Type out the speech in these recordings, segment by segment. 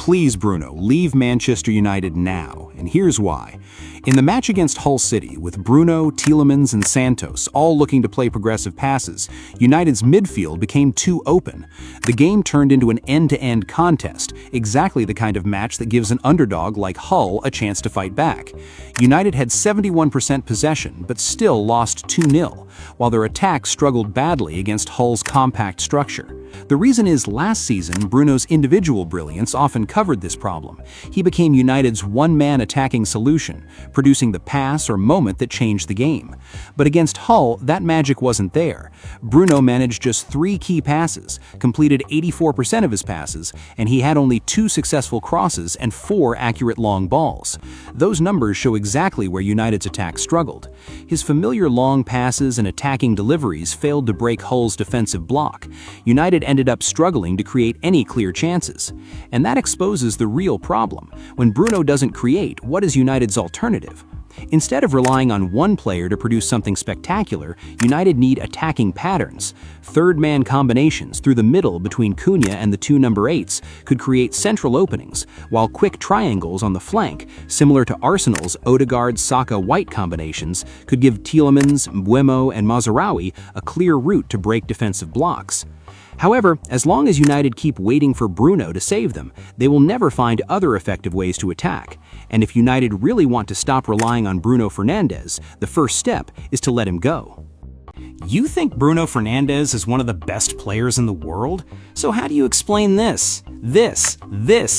Please, Bruno, leave Manchester United now, and here's why. In the match against Hull City, with Bruno, Tielemans, and Santos all looking to play progressive passes, United's midfield became too open. The game turned into an end-to-end contest, exactly the kind of match that gives an underdog like Hull a chance to fight back. United had 71% possession, but still lost 2-0, while their attack struggled badly against Hull's compact structure. The reason is last season, Bruno's individual brilliance often covered this problem. He became United's one-man attacking solution, producing the pass or moment that changed the game. But against Hull, that magic wasn't there. Bruno managed just 3 key passes, completed 84% of his passes, and he had only 2 successful crosses and 4 accurate long balls. Those numbers show exactly where United's attack struggled. His familiar long passes and attacking deliveries failed to break Hull's defensive block. United ended up struggling to create any clear chances. And that exposes the real problem. When Bruno doesn't create, what is United's alternative? Instead of relying on one player to produce something spectacular, United need attacking patterns. Third-man combinations through the middle between Cunha and the 2 number 8s could create central openings, while quick triangles on the flank, similar to Arsenal's Odegaard-Saka-White combinations, could give Tielemans, Mbeumo, and Mazraoui a clear route to break defensive blocks. However, as long as United keep waiting for Bruno to save them, they will never find other effective ways to attack. And if United really want to stop relying on Bruno Fernandes, the first step is to let him go. You think Bruno Fernandes is one of the best players in the world? So how do you explain this,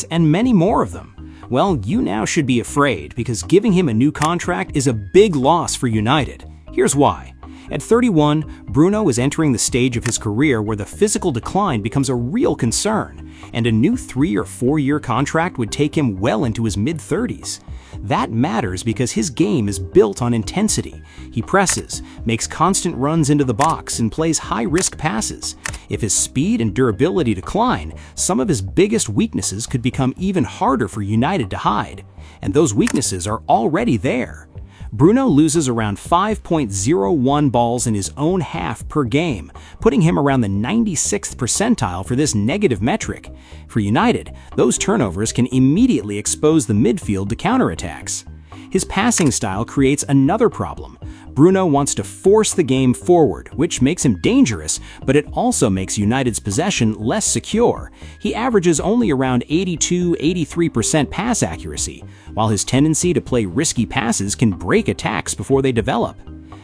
and many more of them? Well, you now should be afraid, because giving him a new contract is a big loss for United. Here's why. At 31, Bruno is entering the stage of his career where the physical decline becomes a real concern, and a new 3- or 4-year contract would take him well into his mid-30s. That matters because his game is built on intensity. He presses, makes constant runs into the box, and plays high-risk passes. If his speed and durability decline, some of his biggest weaknesses could become even harder for United to hide. And those weaknesses are already there. Bruno loses around 5.01 balls in his own half per game, putting him around the 96th percentile for this negative metric. For United, those turnovers can immediately expose the midfield to counterattacks. His passing style creates another problem. Bruno wants to force the game forward, which makes him dangerous, but it also makes United's possession less secure. He averages only around 82–83% pass accuracy, while his tendency to play risky passes can break attacks before they develop.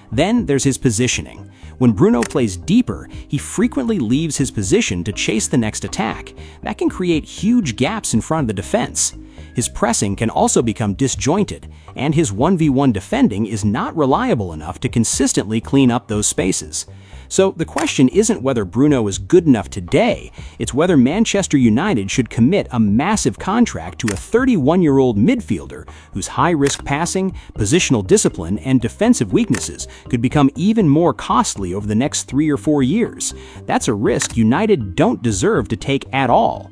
Then there's his positioning. When Bruno plays deeper, he frequently leaves his position to chase the next attack. That can create huge gaps in front of the defense. His pressing can also become disjointed, and his 1v1 defending is not reliable enough to consistently clean up those spaces. So the question isn't whether Bruno is good enough today, it's whether Manchester United should commit a massive contract to a 31-year-old midfielder whose high-risk passing, positional discipline, and defensive weaknesses could become even more costly over the next 3 or 4 years. That's a risk United don't deserve to take at all.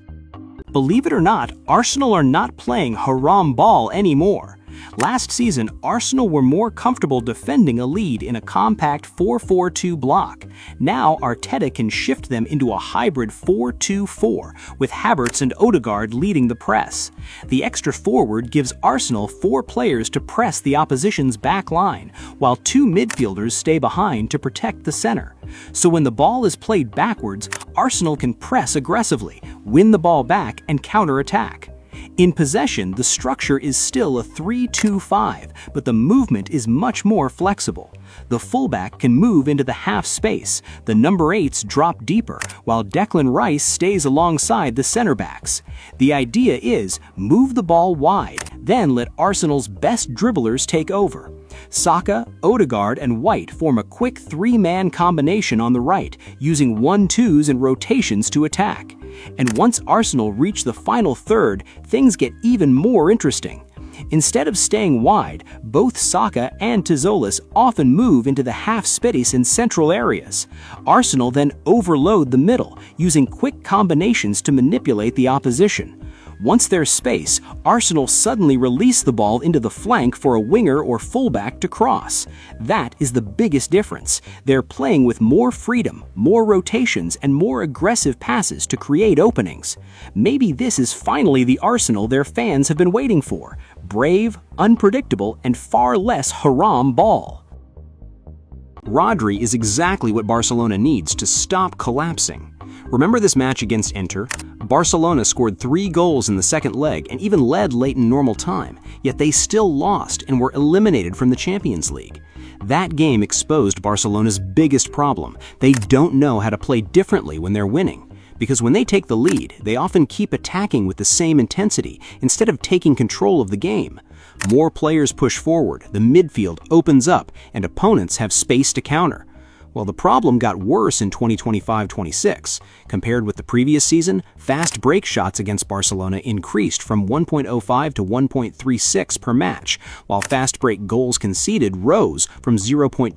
Believe it or not, Arsenal are not playing haram ball anymore. Last season, Arsenal were more comfortable defending a lead in a compact 4-4-2 block. Now Arteta can shift them into a hybrid 4-2-4, with Havertz and Odegaard leading the press. The extra forward gives Arsenal 4 players to press the opposition's back line, while 2 midfielders stay behind to protect the center. So when the ball is played backwards, Arsenal can press aggressively, win the ball back, and counterattack. In possession, the structure is still a 3-2-5, but the movement is much more flexible. The fullback can move into the half space, the number 8s drop deeper, while Declan Rice stays alongside the center backs. The idea is move the ball wide, then let Arsenal's best dribblers take over. Saka, Odegaard, and White form a quick 3-man combination on the right, using 1-2s and rotations to attack. And once Arsenal reach the final third, things get even more interesting. Instead of staying wide, both Saka and Tzolis often move into the half space in central areas. Arsenal then overload the middle, using quick combinations to manipulate the opposition. Once there's space, Arsenal suddenly release the ball into the flank for a winger or fullback to cross. That is the biggest difference. They're playing with more freedom, more rotations, and more aggressive passes to create openings. Maybe this is finally the Arsenal their fans have been waiting for. Brave, unpredictable, and far less haram ball. Rodri is exactly what Barcelona needs to stop collapsing. Remember this match against Inter? Barcelona scored 3 goals in the second leg and even led late in normal time, yet they still lost and were eliminated from the Champions League. That game exposed Barcelona's biggest problem. They don't know how to play differently when they're winning. Because when they take the lead, they often keep attacking with the same intensity instead of taking control of the game. More players push forward, the midfield opens up, and opponents have space to counter. Well, the problem got worse in 2025-26. Compared with the previous season, fast break shots against Barcelona increased from 1.05 to 1.36 per match, while fast break goals conceded rose from 0.21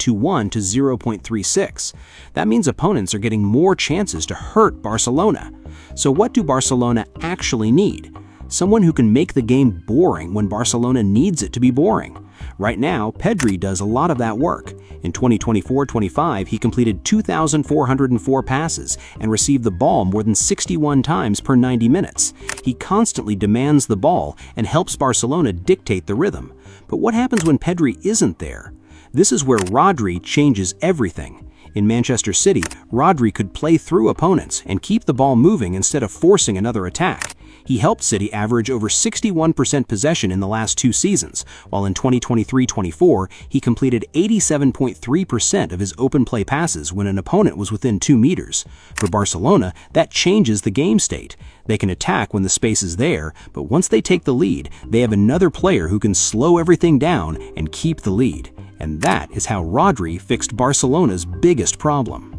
to 0.36. That means opponents are getting more chances to hurt Barcelona. So what do Barcelona actually need? Someone who can make the game boring when Barcelona needs it to be boring. Right now, Pedri does a lot of that work. In 2024-25, he completed 2,404 passes and received the ball more than 61 times per 90 minutes. He constantly demands the ball and helps Barcelona dictate the rhythm. But what happens when Pedri isn't there? This is where Rodri changes everything. In Manchester City, Rodri could play through opponents and keep the ball moving instead of forcing another attack. He helped City average over 61% possession in the last 2 seasons, while in 2023-24, he completed 87.3% of his open play passes when an opponent was within 2 meters. For Barcelona, that changes the game state. They can attack when the space is there, but once they take the lead, they have another player who can slow everything down and keep the lead. And that is how Rodri fixed Barcelona's biggest problem.